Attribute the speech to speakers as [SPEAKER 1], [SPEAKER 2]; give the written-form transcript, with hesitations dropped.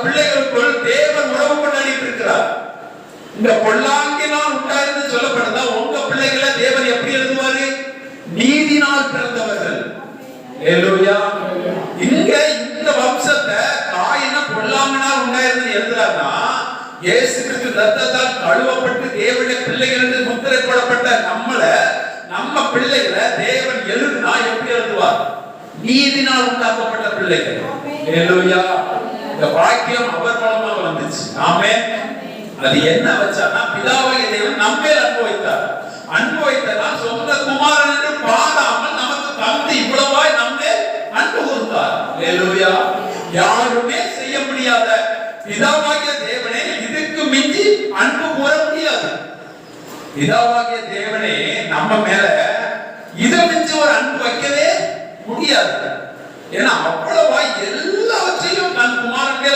[SPEAKER 1] பிள்ளைகளுக்குள் தேவன் உறவு கொண்டாடிட்டு இருக்கிறார். இந்த பொல்லாங்கினால் உண்டாயிருந்து சொல்லப்படுதா, உங்க பிள்ளைகளை தேவன் எப்படி எழுதுவாரு? நீதினால் பிறந்தவர்கள். ஹல்லேலூயா. இங்க இந்த வம்சத்தை காயின பொல்லாங்கினால் உண்டாயிருந்து எழுதுறாருன்னா, இயேசு கிறிஸ்து ரத்தத்தால் கழுவப்பட்டு தேவனுடைய பிள்ளைகள் என்று முத்திரை போடப்பட்ட நம்ம பிள்ளைகளை தேவன் எழுதுனா எப்படி எழுதுவார்? நீதினால் உண்டாக்கப்பட்ட பிள்ளைகள். ஹல்லேலூயா. இந்த வாக்கியம் அவர் மூலமாக வந்துச்சு. ஆமென். அது என்ன வச்சானா, பிதாவாகிய தேவன் நம்மேல் அன்பு வைத்தார். அன்பு வைத்ததால் சொந்த குமாரன் என்று பாராமல் நமக்கு தந்து இவ்வளவாய் நம்மே அன்பு கொடுத்தார். ஹல்லேலூயா. யாருமே செய்ய முடியாத பிதாவாகிய தேவனே இதுக்கு மிஞ்சி அன்பு கூற முடியாது. பிதாவாகிய தேவனே நம்ம மேல இதை மிஞ்சி ஒரு அன்பு வைக்கவே முடியாது. ஏன்னா அவ்வளவாய் எல்லாவற்றையும் தன்